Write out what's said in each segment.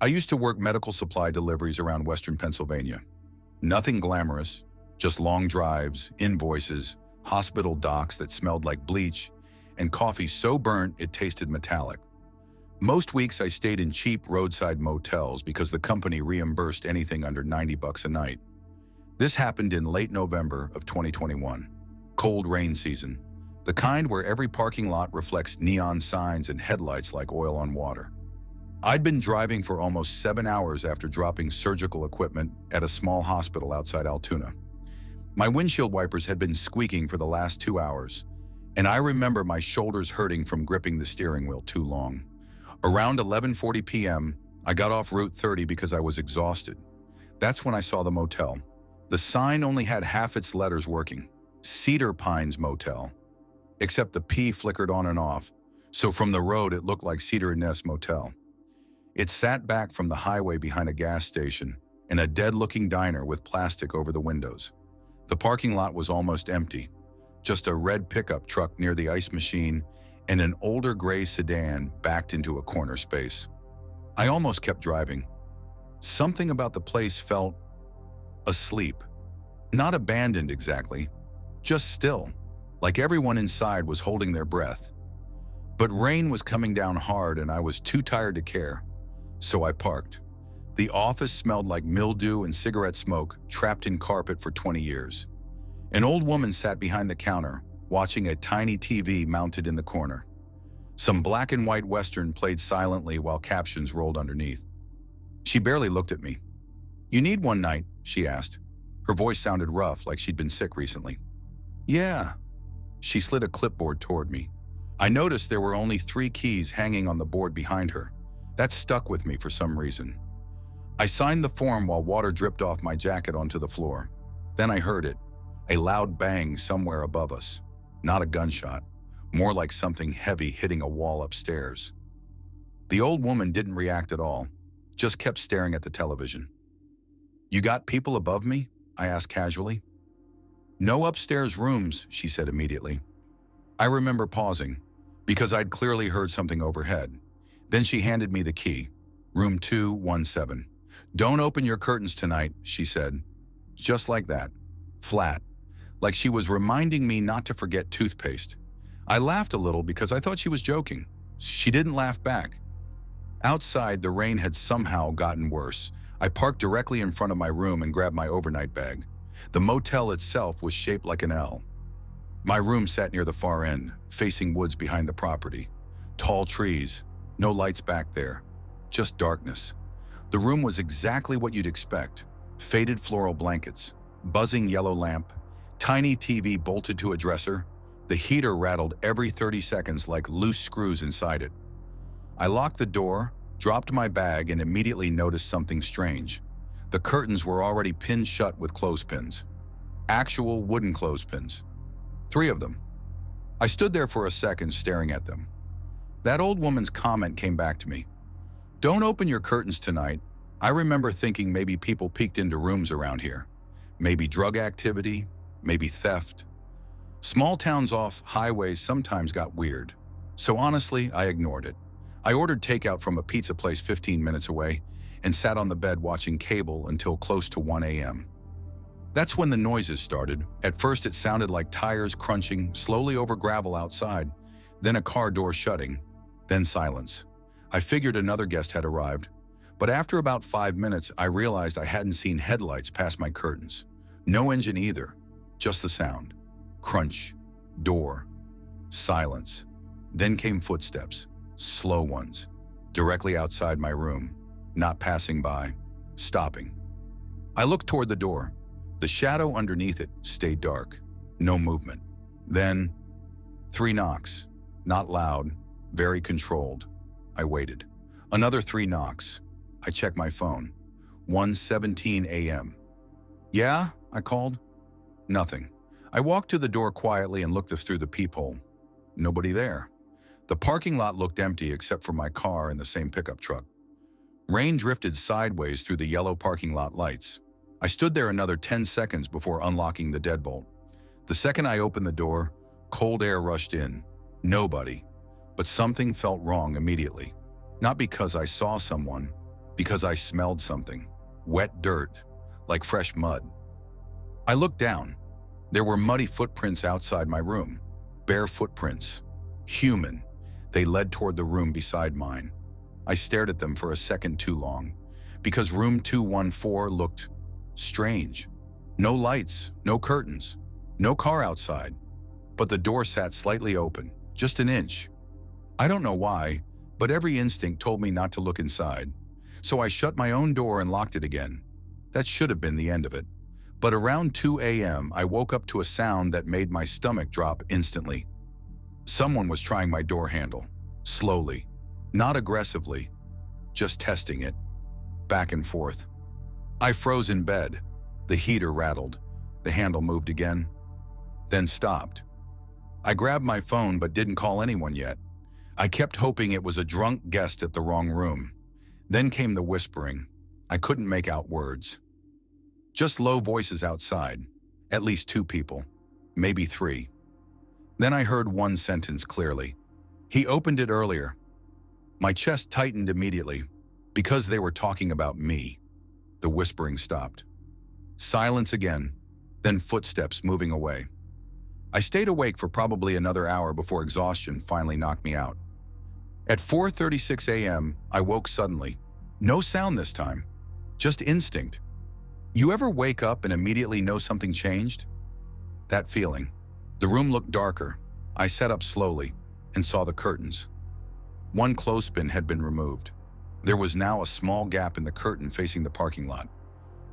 I used to work medical supply deliveries around Western Pennsylvania. Nothing glamorous, just long drives, invoices, hospital docks that smelled like bleach, and coffee so burnt it tasted metallic. Most weeks I stayed in cheap roadside motels because the company reimbursed anything under $90 a night. This happened in late November of 2021. Cold rain season. The kind where every parking lot reflects neon signs and headlights like oil on water. I'd been driving for almost 7 hours after dropping surgical equipment at a small hospital outside Altoona. My windshield wipers had been squeaking for the last 2 hours, and I remember my shoulders hurting from gripping the steering wheel too long. Around 11:40 p.m., I got off Route 30 because I was exhausted. That's when I saw the motel. The sign only had half its letters working. Cedar Pines Motel. Except the P flickered on and off, so from the road it looked like Cedar Nest Motel. It sat back from the highway behind a gas station and a dead-looking diner with plastic over the windows. The parking lot was almost empty, just a red pickup truck near the ice machine and an older gray sedan backed into a corner space. I almost kept driving. Something about the place felt asleep. Not abandoned exactly, just still, like everyone inside was holding their breath. But rain was coming down hard and I was too tired to care, so I parked. The office smelled like mildew and cigarette smoke trapped in carpet for 20 years. An old woman sat behind the counter, watching a tiny TV mounted in the corner. Some black and white Western played silently while captions rolled underneath. She barely looked at me. "You need one night?" she asked. Her voice sounded rough, like she'd been sick recently. "Yeah." She slid a clipboard toward me. I noticed there were only 3 keys hanging on the board behind her. That stuck with me for some reason. I signed the form while water dripped off my jacket onto the floor. Then I heard it, a loud bang somewhere above us. Not a gunshot, more like something heavy hitting a wall upstairs. The old woman didn't react at all, just kept staring at the television. "You got people above me?" I asked casually. "No upstairs rooms," she said immediately. I remember pausing, because I'd clearly heard something overhead. Then she handed me the key. "Room 217. Don't open your curtains tonight," she said. Just like that. Flat. Like she was reminding me not to forget toothpaste. I laughed a little because I thought she was joking. She didn't laugh back. Outside, the rain had somehow gotten worse. I parked directly in front of my room and grabbed my overnight bag. The motel itself was shaped like an L. My room sat near the far end, facing woods behind the property. Tall trees, no lights back there, just darkness. The room was exactly what you'd expect. Faded floral blankets, buzzing yellow lamp, tiny TV bolted to a dresser. The heater rattled every 30 seconds like loose screws inside it. I locked the door, dropped my bag, and immediately noticed something strange. The curtains were already pinned shut with clothespins. Actual wooden clothespins. 3 of them. I stood there for a second staring at them. That old woman's comment came back to me. "Don't open your curtains tonight." I remember thinking maybe people peeked into rooms around here. Maybe drug activity, maybe theft. Small towns off highways sometimes got weird. So honestly, I ignored it. I ordered takeout from a pizza place 15 minutes away and sat on the bed watching cable until close to 1 a.m. That's when the noises started. At first it sounded like tires crunching slowly over gravel outside, then a car door shutting, then silence. I figured another guest had arrived, but after about 5 minutes I realized I hadn't seen headlights past my curtains. No engine either, just the sound. Crunch, door, silence. Then came footsteps, slow ones, directly outside my room, not passing by, stopping. I looked toward the door. The shadow underneath it stayed dark, no movement. Then, 3 knocks, not loud, very controlled. I waited. Another 3 knocks. I checked my phone. 1:17 a.m. "Yeah?" I called. Nothing. I walked to the door quietly and looked through the peephole. Nobody there. The parking lot looked empty except for my car and the same pickup truck. Rain drifted sideways through the yellow parking lot lights. I stood there another 10 seconds before unlocking the deadbolt. The second I opened the door, cold air rushed in. Nobody. But something felt wrong immediately. Not because I saw someone, because I smelled something. Wet dirt, like fresh mud. I looked down. There were muddy footprints outside my room. Bare footprints. Human. They led toward the room beside mine. I stared at them for a second too long, because room 214 looked strange. No lights, no curtains, no car outside, but the door sat slightly open, just an inch. I don't know why, but every instinct told me not to look inside. So I shut my own door and locked it again. That should have been the end of it. But around 2 a.m., I woke up to a sound that made my stomach drop instantly. Someone was trying my door handle, slowly, not aggressively, just testing it, back and forth. I froze in bed. The heater rattled. The handle moved again, then stopped. I grabbed my phone but didn't call anyone yet. I kept hoping it was a drunk guest at the wrong room. Then came the whispering. I couldn't make out words. Just low voices outside, at least 2 people, maybe 3. Then I heard one sentence clearly. He opened it earlier. My chest tightened immediately, because they were talking about me. The whispering stopped. Silence again, then footsteps moving away. I stayed awake for probably another hour before exhaustion finally knocked me out. At 4:36 a.m., I woke suddenly. No sound this time, just instinct. You ever wake up and immediately know something changed? That feeling. The room looked darker. I sat up slowly and saw the curtains. One clothespin had been removed. There was now a small gap in the curtain facing the parking lot.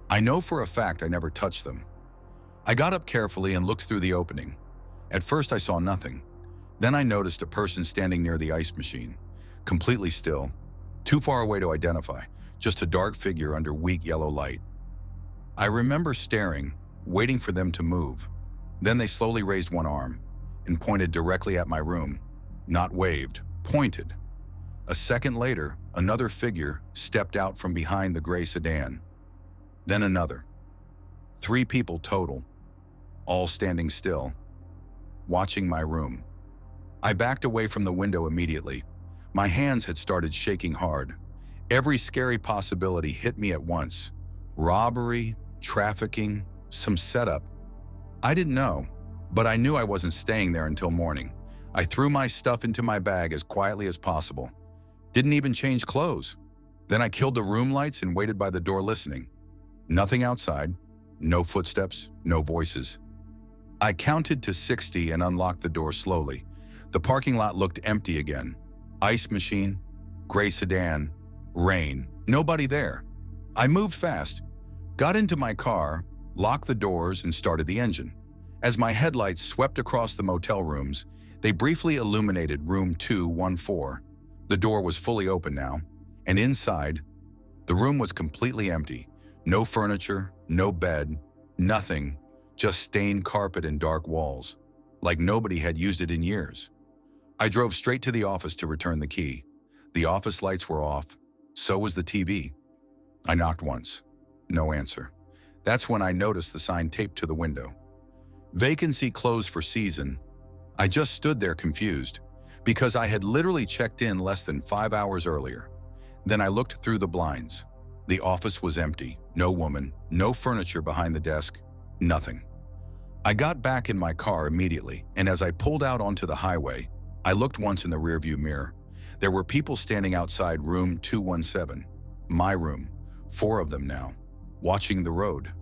I know for a fact I never touched them. I got up carefully and looked through the opening. At first I saw nothing. Then I noticed a person standing near the ice machine, completely still, too far away to identify, just a dark figure under weak yellow light. I remember staring, waiting for them to move. Then they slowly raised one arm and pointed directly at my room. Not waved, pointed. A second later, another figure stepped out from behind the gray sedan. Then another. 3 people total, all standing still, watching my room. I backed away from the window immediately. My hands had started shaking hard. Every scary possibility hit me at once. Robbery, trafficking, some setup. I didn't know, but I knew I wasn't staying there until morning. I threw my stuff into my bag as quietly as possible. Didn't even change clothes. Then I killed the room lights and waited by the door listening. Nothing outside, no footsteps, no voices. I counted to 60 and unlocked the door slowly. The parking lot looked empty again. Ice machine, gray sedan, rain, nobody there. I moved fast, got into my car, locked the doors and started the engine. As my headlights swept across the motel rooms, they briefly illuminated room 214. The door was fully open now, and inside, the room was completely empty. No furniture, no bed, nothing, just stained carpet and dark walls, like nobody had used it in years. I drove straight to the office to return the key. The office lights were off, so was the TV. I knocked once. No answer. That's when I noticed the sign taped to the window. Vacancy closed for season. I just stood there confused, because I had literally checked in less than 5 hours earlier. Then I looked through the blinds. The office was empty. No woman, no furniture behind the desk, nothing. I got back in my car immediately, and as I pulled out onto the highway, I looked once in the rearview mirror. There were people standing outside room 217, my room, 4 of them now, watching the road.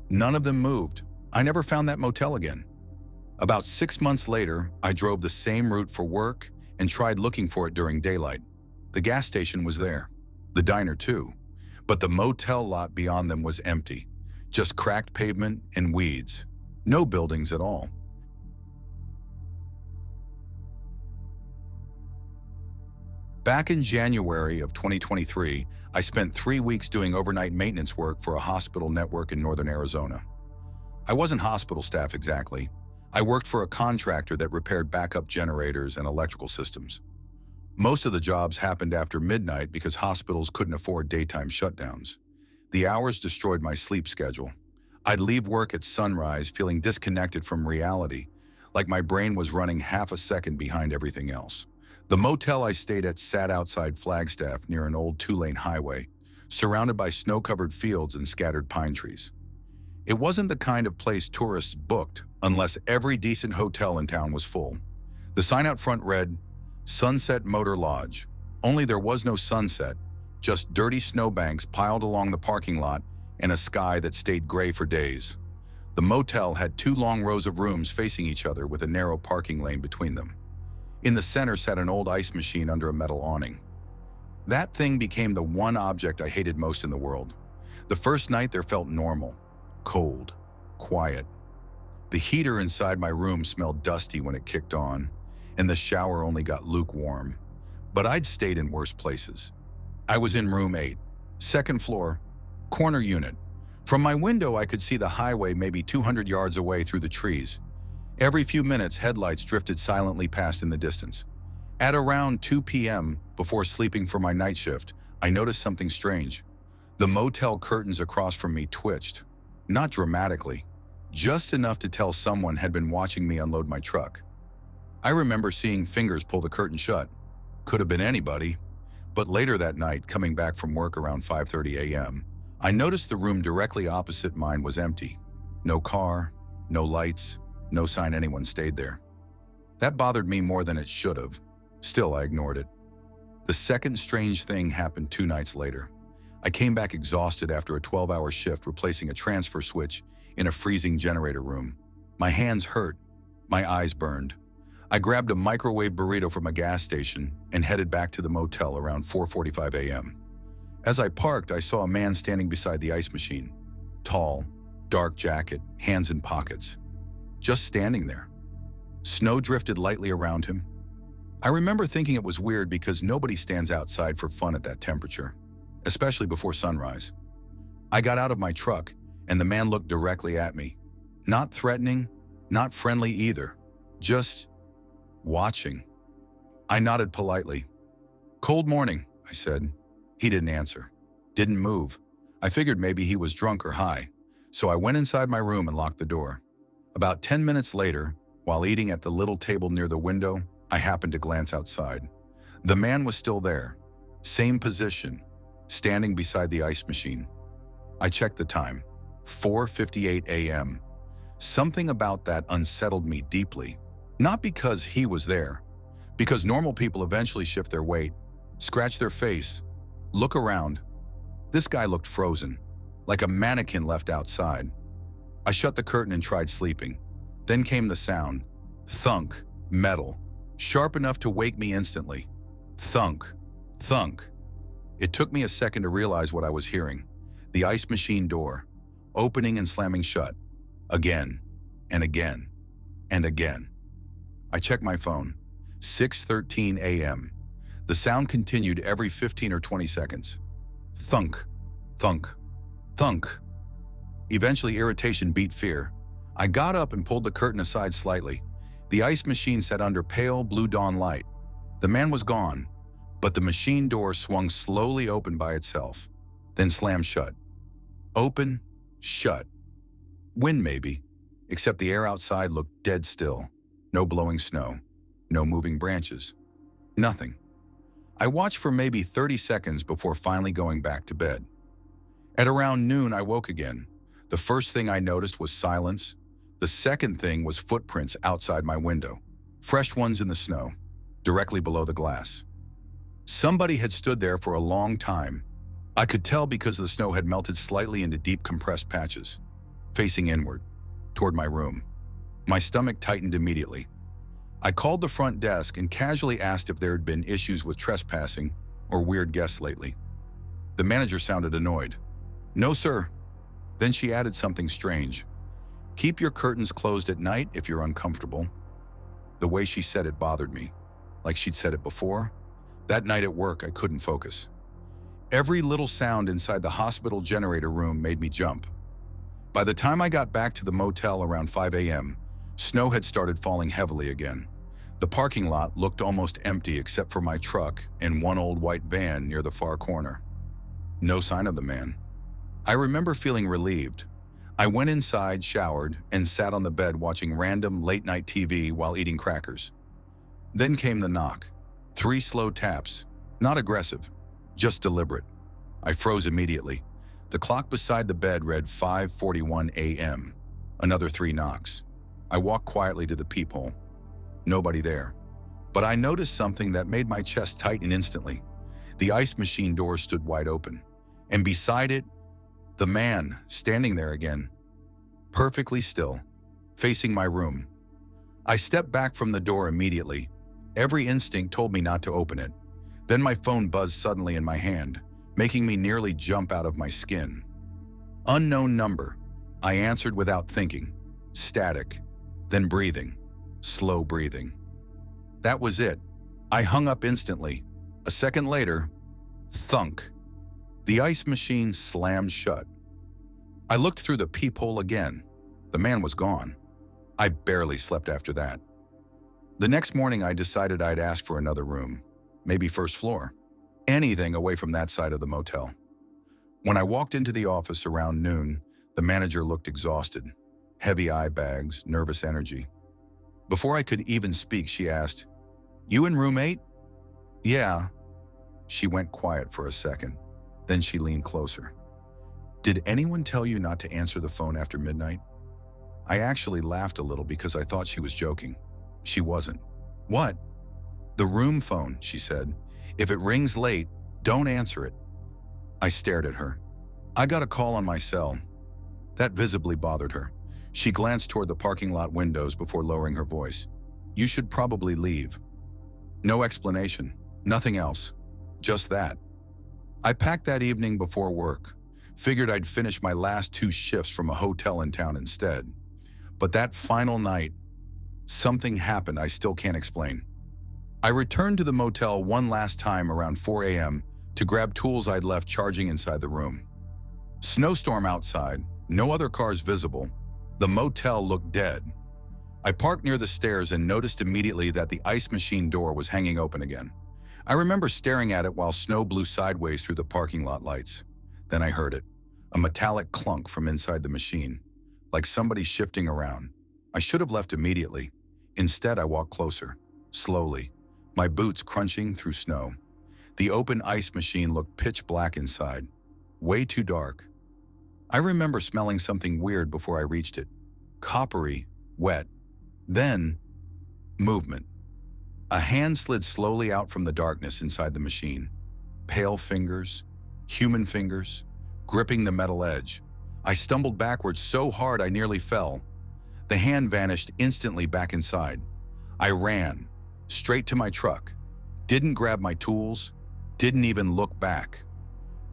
None of them moved. I never found that motel again. About 6 months later, I drove the same route for work and tried looking for it during daylight. The gas station was there, the diner too, but the motel lot beyond them was empty, just cracked pavement and weeds. No buildings at all. Back in January of 2023, I spent 3 weeks doing overnight maintenance work for a hospital network in northern Arizona. I wasn't hospital staff exactly. I worked for a contractor that repaired backup generators and electrical systems. Most of the jobs happened after midnight because hospitals couldn't afford daytime shutdowns. The hours destroyed my sleep schedule. I'd leave work at sunrise feeling disconnected from reality, like my brain was running half a second behind everything else. The motel I stayed at sat outside Flagstaff near an old 2-lane highway, surrounded by snow-covered fields and scattered pine trees. It wasn't the kind of place tourists booked unless every decent hotel in town was full. The sign out front read, "Sunset Motor Lodge," only there was no sunset, just dirty snowbanks piled along the parking lot and a sky that stayed gray for days. The motel had 2 long rows of rooms facing each other with a narrow parking lane between them. In the center sat an old ice machine under a metal awning. That thing became the one object I hated most in the world. The first night there felt normal, cold, quiet. The heater inside my room smelled dusty when it kicked on, and the shower only got lukewarm. But I'd stayed in worse places. I was in room 8, second floor, corner unit. From my window, I could see the highway maybe 200 yards away through the trees. Every few minutes, headlights drifted silently past in the distance. At around 2 p.m., before sleeping for my night shift, I noticed something strange. The motel curtains across from me twitched. Not dramatically, just enough to tell someone had been watching me unload my truck. I remember seeing fingers pull the curtain shut. Could have been anybody. But later that night, coming back from work around 5:30 a.m., I noticed the room directly opposite mine was empty. No car, no lights, no sign anyone stayed there. That bothered me more than it should have. Still, I ignored it. The second strange thing happened 2 nights later. I came back exhausted after a 12-hour shift replacing a transfer switch in a freezing generator room. My hands hurt. My eyes burned. I grabbed a microwave burrito from a gas station and headed back to the motel around 4:45 a.m. As I parked, I saw a man standing beside the ice machine. Tall, dark jacket, hands in pockets. Just standing there. Snow drifted lightly around him. I remember thinking it was weird because nobody stands outside for fun at that temperature, especially before sunrise. I got out of my truck, and the man looked directly at me. Not threatening, not friendly either. Just watching. I nodded politely. "Cold morning," I said. He didn't answer. Didn't move. I figured maybe he was drunk or high, so I went inside my room and locked the door. About 10 minutes later, while eating at the little table near the window, I happened to glance outside. The man was still there. Same position, standing beside the ice machine. I checked the time. 4:58 a.m. Something about that unsettled me deeply. Not because he was there, because normal people eventually shift their weight, scratch their face, look around. This guy looked frozen, like a mannequin left outside. I shut the curtain and tried sleeping. Then came the sound. Thunk, metal, sharp enough to wake me instantly. Thunk, thunk. It took me a second to realize what I was hearing. The ice machine door, opening and slamming shut. Again, and again, and again. I checked my phone. 6:13 a.m. The sound continued every 15 or 20 seconds. Thunk, thunk, thunk. Eventually, irritation beat fear. I got up and pulled the curtain aside slightly. The ice machine sat under pale blue dawn light. The man was gone, but the machine door swung slowly open by itself, then slammed shut. Open, shut. Wind maybe, except the air outside looked dead still. No blowing snow, no moving branches, nothing. I watched for maybe 30 seconds before finally going back to bed. At around noon, I woke again. The first thing I noticed was silence. The second thing was footprints outside my window, fresh ones in the snow, directly below the glass. Somebody had stood there for a long time. I could tell because the snow had melted slightly into deep compressed patches, facing inward, toward my room. My stomach tightened immediately. I called the front desk and casually asked if there had been issues with trespassing or weird guests lately. The manager sounded annoyed. "No, sir." Then she added something strange. "Keep your curtains closed at night if you're uncomfortable." The way she said it bothered me, like she'd said it before. That night at work, I couldn't focus. Every little sound inside the hospital generator room made me jump. By the time I got back to the motel around 5 a.m., snow had started falling heavily again. The parking lot looked almost empty except for my truck and one old white van near the far corner. No sign of the man. I remember feeling relieved. I went inside, showered, and sat on the bed watching random late-night TV while eating crackers. Then came the knock. 3 slow taps, not aggressive, just deliberate. I froze immediately. The clock beside the bed read 5:41 a.m. Another 3 knocks. I walked quietly to the peephole. Nobody there. But I noticed something that made my chest tighten instantly. The ice machine door stood wide open, and beside it, the man standing there again, perfectly still, facing my room. I stepped back from the door immediately. Every instinct told me not to open it. Then my phone buzzed suddenly in my hand, making me nearly jump out of my skin. Unknown number. I answered without thinking. Static. Then breathing. Slow breathing. That was it. I hung up instantly. A second later, thunk. The ice machine slammed shut. I looked through the peephole again. The man was gone. I barely slept after that. The next morning, I decided I'd ask for another room, maybe first floor. Anything away from that side of the motel. When I walked into the office around noon, the manager looked exhausted. Heavy eye bags, nervous energy. Before I could even speak, she asked, "You in room 8? "Yeah." She went quiet for a second. Then she leaned closer. "Did anyone tell you not to answer the phone after midnight?" I actually laughed a little because I thought she was joking. She wasn't. "What?" "The room phone," she said. "If it rings late, don't answer it." I stared at her. "I got a call on my cell." That visibly bothered her. She glanced toward the parking lot windows before lowering her voice. "You should probably leave." No explanation, nothing else, just that. I packed that evening before work. Figured I'd finish my last 2 shifts from a hotel in town instead. But that final night, something happened I still can't explain. I returned to the motel one last time around 4 a.m. to grab tools I'd left charging inside the room. Snowstorm outside, no other cars visible. The motel looked dead. I parked near the stairs and noticed immediately that the ice machine door was hanging open again. I remember staring at it while snow blew sideways through the parking lot lights. Then I heard it, a metallic clunk from inside the machine, like somebody shifting around. I should have left immediately. Instead, I walked closer, slowly, my boots crunching through snow. The open ice machine looked pitch black inside, way too dark. I remember smelling something weird before I reached it, coppery, wet. Then, movement. A hand slid slowly out from the darkness inside the machine. Pale fingers, human fingers, gripping the metal edge. I stumbled backwards so hard I nearly fell. The hand vanished instantly back inside. I ran, straight to my truck. Didn't grab my tools, didn't even look back.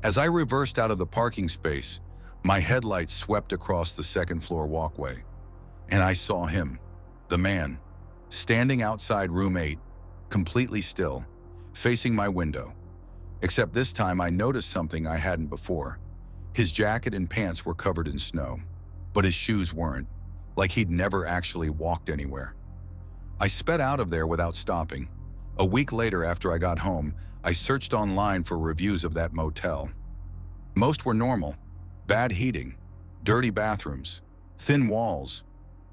As I reversed out of the parking space, my headlights swept across the second-floor walkway. And I saw him, the man, standing outside room 8, completely still, facing my window. Except this time I noticed something I hadn't before. His jacket and pants were covered in snow, but his shoes weren't, like he'd never actually walked anywhere. I sped out of there without stopping. A week later, after I got home, I searched online for reviews of that motel. Most were normal. Bad heating, dirty bathrooms, thin walls.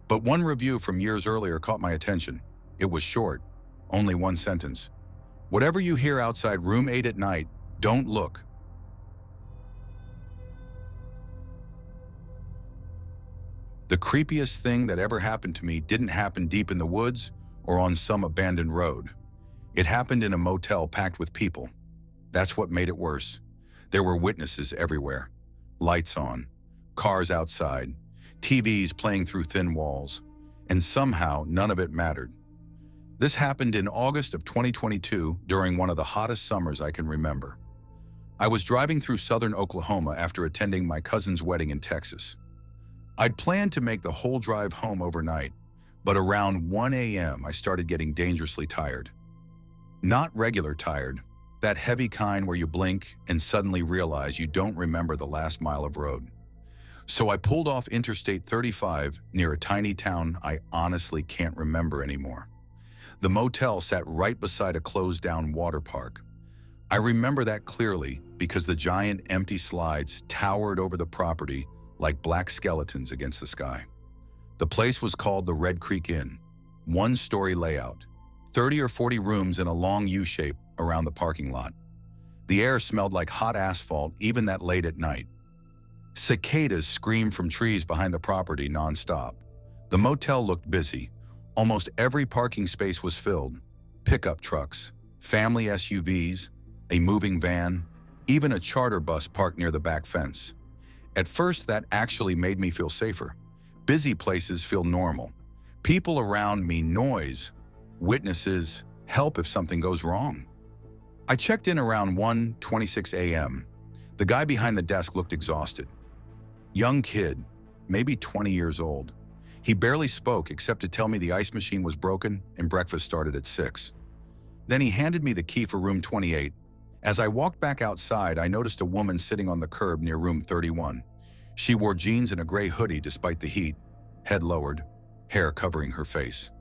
But one review from years earlier caught my attention. It was short, only one sentence. "Whatever you hear outside room 8 at night, don't look." The creepiest thing that ever happened to me didn't happen deep in the woods or on some abandoned road. It happened in a motel packed with people. That's what made it worse. There were witnesses everywhere. Lights on, cars outside, TVs playing through thin walls, and somehow none of it mattered. This happened in August of 2022 during one of the hottest summers I can remember. I was driving through southern Oklahoma after attending my cousin's wedding in Texas. I'd planned to make the whole drive home overnight, but around 1 a.m. I started getting dangerously tired. Not regular tired, that heavy kind where you blink and suddenly realize you don't remember the last mile of road. So I pulled off Interstate 35 near a tiny town I honestly can't remember anymore. The motel sat right beside a closed-down water park. I remember that clearly because the giant empty slides towered over the property like black skeletons against the sky. The place was called the Red Creek Inn, one-story layout, 30 or 40 rooms in a long U-shape around the parking lot. The air smelled like hot asphalt even that late at night. Cicadas screamed from trees behind the property nonstop. The motel looked busy. Almost every parking space was filled. Pickup trucks, family SUVs, a moving van, even a charter bus parked near the back fence. At first, that actually made me feel safer. Busy places feel normal. People around me, noise, witnesses, help if something goes wrong. I checked in around 1:26 a.m. The guy behind the desk looked exhausted. Young kid, maybe 20 years old. He barely spoke except to tell me the ice machine was broken and breakfast started at 6. Then he handed me the key for room 28. As I walked back outside, I noticed a woman sitting on the curb near room 31. She wore jeans and a gray hoodie despite the heat, head lowered, hair covering her face.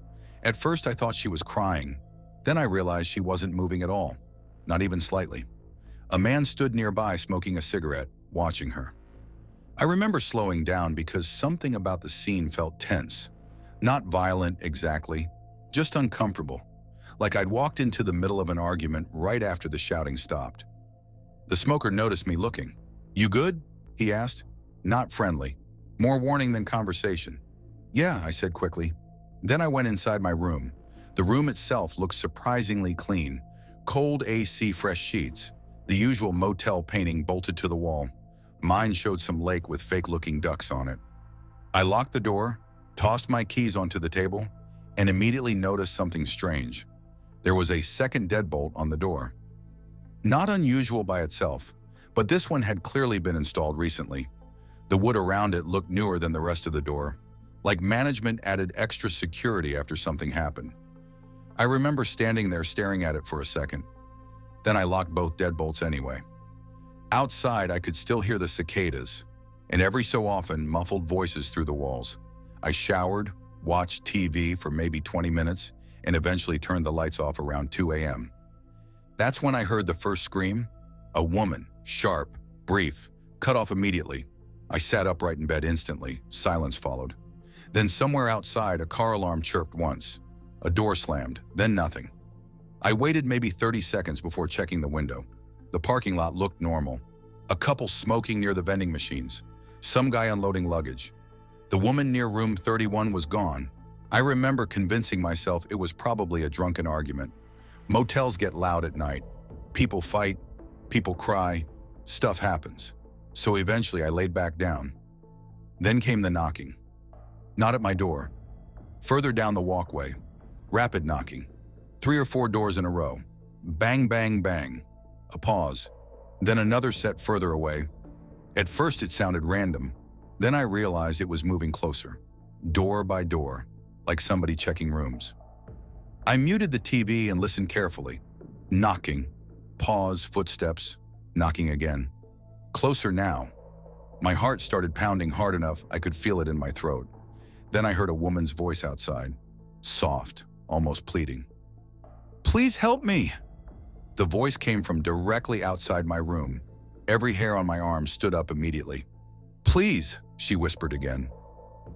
At first, I thought she was crying. Then I realized she wasn't moving at all, not even slightly. A man stood nearby smoking a cigarette, watching her. I remember slowing down because something about the scene felt tense. Not violent exactly, just uncomfortable, like I'd walked into the middle of an argument right after the shouting stopped. The smoker noticed me looking. "You good?" he asked. Not friendly, more warning than conversation. "Yeah," I said quickly. Then I went inside my room. The room itself looked surprisingly clean. Cold AC, fresh sheets, the usual motel painting bolted to the wall. Mine showed some lake with fake-looking ducks on it. I locked the door, tossed my keys onto the table, and immediately noticed something strange. There was a second deadbolt on the door. Not unusual by itself, but this one had clearly been installed recently. The wood around it looked newer than the rest of the door, like management added extra security after something happened. I remember standing there staring at it for a second. Then I locked both deadbolts anyway. Outside, I could still hear the cicadas, and every so often, muffled voices through the walls. I showered, watched TV for maybe 20 minutes, and eventually turned the lights off around 2 a.m. That's when I heard the first scream. A woman, sharp, brief, cut off immediately. I sat upright in bed instantly. Silence followed. Then somewhere outside, a car alarm chirped once. A door slammed, then nothing. I waited maybe 30 seconds before checking the window. The parking lot looked normal. A couple smoking near the vending machines. Some guy unloading luggage. The woman near room 31 was gone. I remember convincing myself it was probably a drunken argument. Motels get loud at night. People fight, people cry, stuff happens. So eventually I laid back down. Then came the knocking. Not at my door. Further down the walkway. Rapid knocking. 3 or 4 doors in a row. Bang, bang, bang. A pause. Then another set further away. At first it sounded random. Then I realized it was moving closer. Door by door, like somebody checking rooms. I muted the TV and listened carefully. Knocking. Pause, footsteps. Knocking again. Closer now. My heart started pounding hard enough I could feel it in my throat. Then I heard a woman's voice outside. Soft, almost pleading. "Please help me." The voice came from directly outside my room. Every hair on my arm stood up immediately. "Please," she whispered again.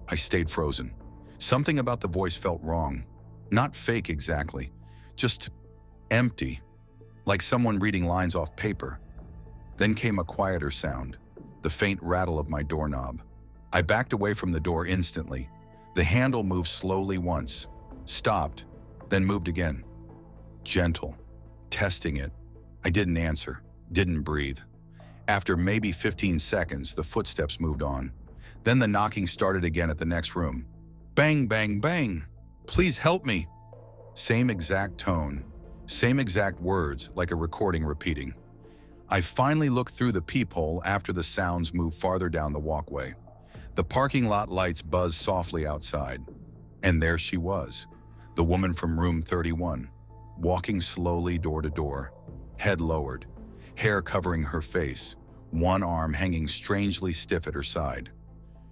I stayed frozen. Something about the voice felt wrong. Not fake exactly, just empty, like someone reading lines off paper. Then came a quieter sound, the faint rattle of my doorknob. I backed away from the door instantly. The handle moved slowly once, stopped, then moved again. Gentle, testing it. I didn't answer, didn't breathe. After maybe 15 seconds, the footsteps moved on. Then the knocking started again at the next room. Bang, bang, bang. "Please help me." Same exact tone, same exact words, like a recording repeating. I finally looked through the peephole after the sounds moved farther down the walkway. The parking lot lights buzzed softly outside. And there she was, the woman from room 31, walking slowly door to door, head lowered, hair covering her face, one arm hanging strangely stiff at her side.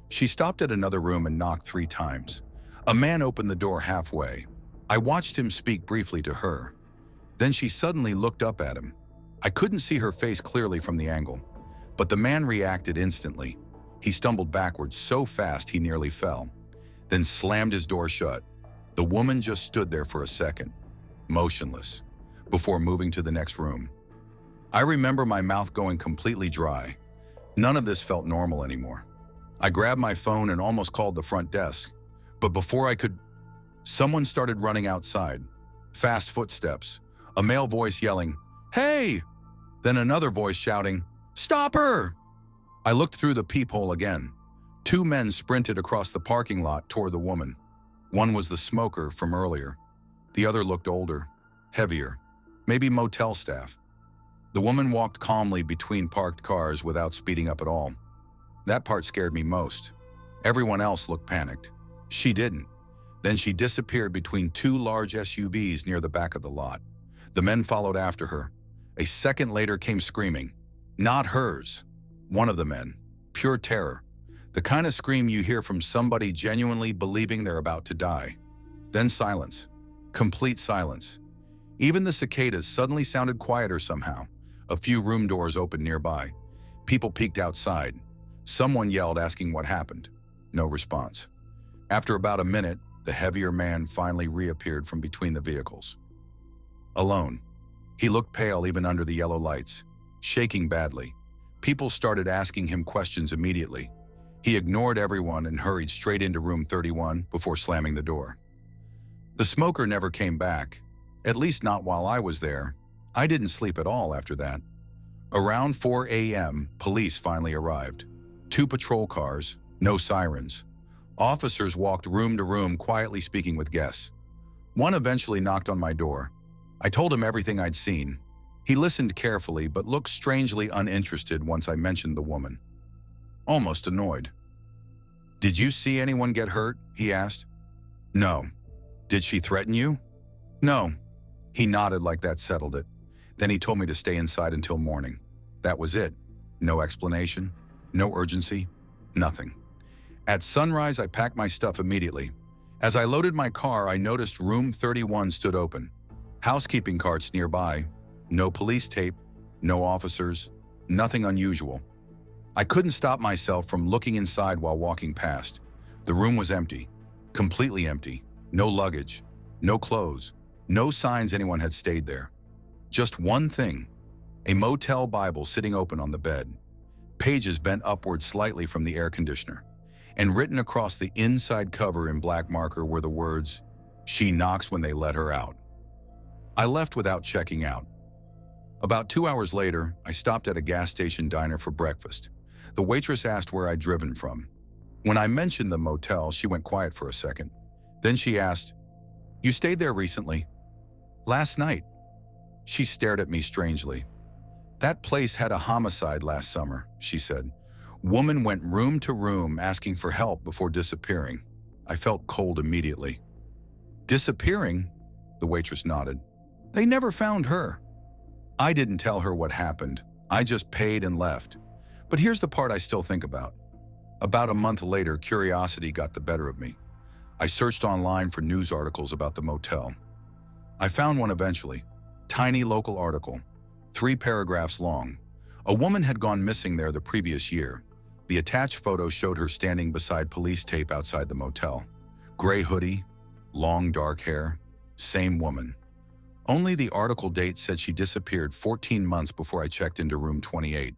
She stopped at another room and knocked 3 times. A man opened the door halfway. I watched him speak briefly to her. Then she suddenly looked up at him. I couldn't see her face clearly from the angle, but the man reacted instantly. He stumbled backwards so fast he nearly fell, then slammed his door shut. The woman just stood there for a second, motionless, before moving to the next room. I remember my mouth going completely dry. None of this felt normal anymore. I grabbed my phone and almost called the front desk. But before I could, someone started running outside. Fast footsteps. A male voice yelling, "Hey!" Then another voice shouting, "Stop her!" I looked through the peephole again. Two men sprinted across the parking lot toward the woman. One was the smoker from earlier. The other looked older, heavier, maybe motel staff. The woman walked calmly between parked cars without speeding up at all. That part scared me most. Everyone else looked panicked. She didn't. Then she disappeared between two large SUVs near the back of the lot. The men followed after her. A second later came screaming. Not hers. One of the men. Pure terror. The kind of scream you hear from somebody genuinely believing they're about to die. Then silence. Complete silence. Even the cicadas suddenly sounded quieter somehow. A few room doors opened nearby. People peeked outside. Someone yelled asking what happened. No response. After about a minute, the heavier man finally reappeared from between the vehicles. Alone. He looked pale even under the yellow lights, shaking badly. People started asking him questions immediately. He ignored everyone and hurried straight into room 31 before slamming the door. The smoker never came back, at least not while I was there. I didn't sleep at all after that. Around 4 a.m., police finally arrived. 2 patrol cars, no sirens. Officers walked room to room quietly speaking with guests. One eventually knocked on my door. I told him everything I'd seen. He listened carefully but looked strangely uninterested once I mentioned the woman. Almost annoyed. "Did you see anyone get hurt?" he asked. "No." "Did she threaten you?" "No." He nodded like that settled it. Then he told me to stay inside until morning. That was it. No explanation, no urgency, nothing. At sunrise, I packed my stuff immediately. As I loaded my car, I noticed room 31 stood open. Housekeeping carts nearby. No police tape, no officers, nothing unusual. I couldn't stop myself from looking inside while walking past. The room was empty, completely empty. No luggage, no clothes, no signs anyone had stayed there. Just one thing, a motel Bible sitting open on the bed. Pages bent upward slightly from the air conditioner. And written across the inside cover in black marker were the words, "She knocks when they let her out." I left without checking out. About 2 hours later, I stopped at a gas station diner for breakfast. The waitress asked where I'd driven from. When I mentioned the motel, she went quiet for a second. Then she asked, "You stayed there recently?" "Last night." She stared at me strangely. "That place had a homicide last summer," she said. Woman went room to room asking for help before disappearing. I felt cold immediately. "Disappearing?" The waitress nodded. "They never found her." I didn't tell her what happened. I just paid and left. But here's the part I still think about. About a month later, curiosity got the better of me. I searched online for news articles about the motel. I found one eventually. Tiny local article, 3 paragraphs long. A woman had gone missing there the previous year. The attached photo showed her standing beside police tape outside the motel. Gray hoodie, long dark hair, same woman. Only the article date said she disappeared 14 months before I checked into room 28.